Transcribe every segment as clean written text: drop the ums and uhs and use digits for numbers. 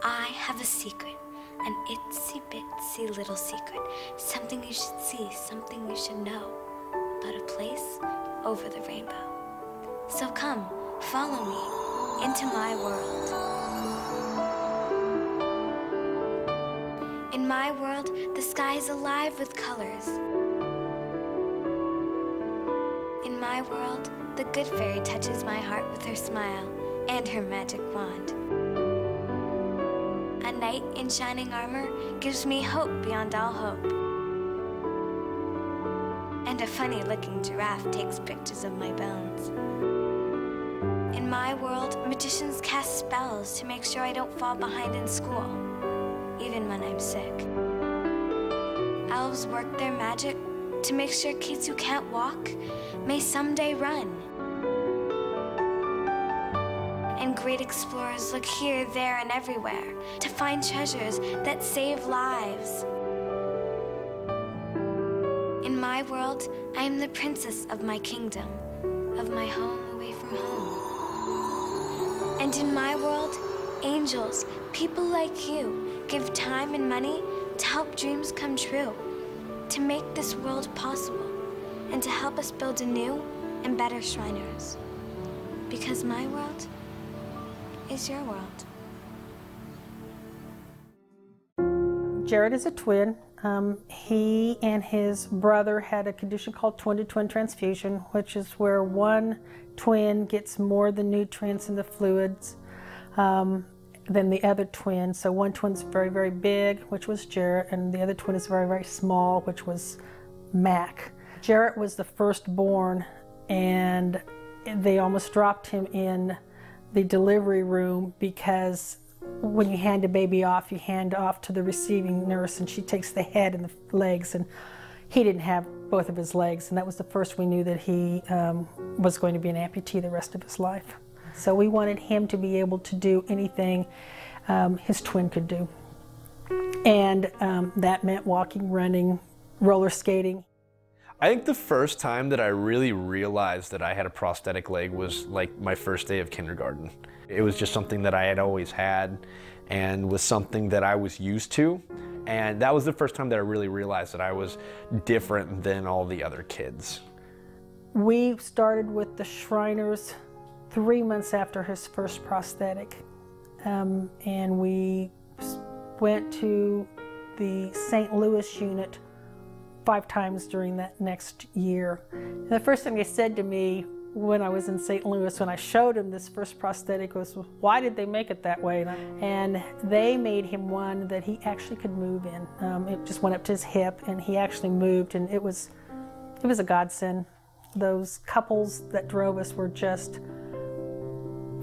I have a secret, an itsy bitsy little secret, something you should see, something you should know, about a place over the rainbow. So come, follow me into my world. In my world, the sky is alive with colors. In my world, the good fairy touches my heart with her smile and her magic wand. A knight in shining armor gives me hope beyond all hope. And a funny-looking giraffe takes pictures of my bones. In my world, magicians cast spells to make sure I don't fall behind in school, even when I'm sick. Elves work their magic to make sure kids who can't walk may someday run. And great explorers look here, there, and everywhere to find treasures that save lives. In my world, I am the princess of my kingdom, of my home away from home. And in my world, angels, people like you, give time and money to help dreams come true, to make this world possible, and to help us build a new and better Shriners. Because my world is your world. Jared is a twin. He and his brother had a condition called twin-to-twin transfusion, which is where one twin gets more of the nutrients and the fluids than the other twin. So one twin's very, very big, which was Jarrett, and the other twin is very, very small, which was Mac. Jarrett was the firstborn, and they almost dropped him in the delivery room because when you hand a baby off, you hand off to the receiving nurse, and she takes the head and the legs, and he didn't have both of his legs, and that was the first we knew that he was going to be an amputee the rest of his life. So we wanted him to be able to do anything his twin could do. And that meant walking, running, roller skating. I think the first time that I really realized that I had a prosthetic leg was like my first day of kindergarten. It was just something that I had always had and was something that I was used to. And that was the first time that I really realized that I was different than all the other kids. We started with the Shriners 3 months after his first prosthetic. And we went to the St. Louis unit 5 times during that next year. And the first thing they said to me when I was in St. Louis, when I showed him this first prosthetic, was, why did they make it that way? And they made him one that he actually could move in. It just went up to his hip, and he actually moved, and it was a godsend. Those couples that drove us were just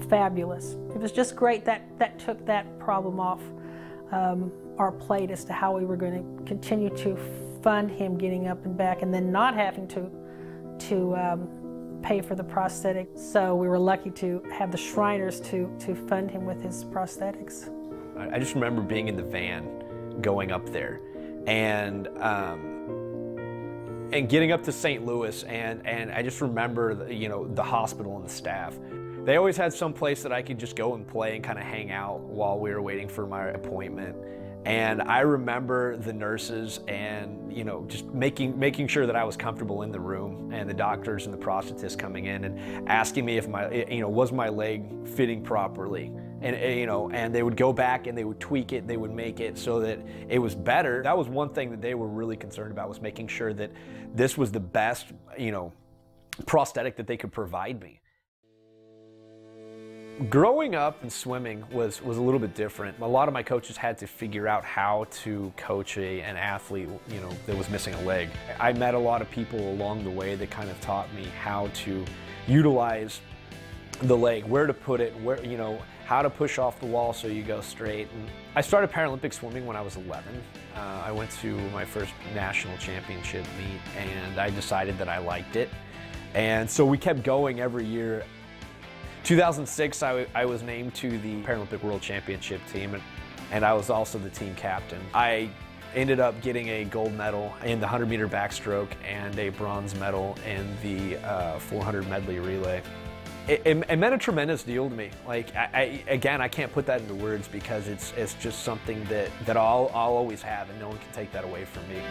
fabulous. It was just great. That took that problem off our plate as to how we were going to continue to fund him getting up and back, and then not having to pay for the prosthetic. So we were lucky to have the Shriners to fund him with his prosthetics. I just remember being in the van going up there and getting up to St. Louis, and I just remember the hospital and the staff. They always had some place that I could just go and play and kind of hang out while we were waiting for my appointment. And I remember the nurses and just making sure that I was comfortable in the room, and the doctors and the prosthetists coming in and asking me if was my leg fitting properly, and and they would go back and they would tweak it, they would make it so that it was better. That was one thing that they were really concerned about, was making sure that this was the best prosthetic that they could provide me. Growing up and swimming was a little bit different. A lot of my coaches had to figure out how to coach an athlete, that was missing a leg. I met a lot of people along the way that kind of taught me how to utilize the leg, where to put it, where, how to push off the wall so you go straight. And I started Paralympic swimming when I was 11. I went to my first national championship meet, and I decided that I liked it. And so we kept going every year. 2006, I was named to the Paralympic World Championship team, and I was also the team captain. I ended up getting a gold medal in the 100-meter backstroke and a bronze medal in the 400 medley relay. It meant a tremendous deal to me. Like, again, I can't put that into words because it's just something that I'll always have, and no one can take that away from me.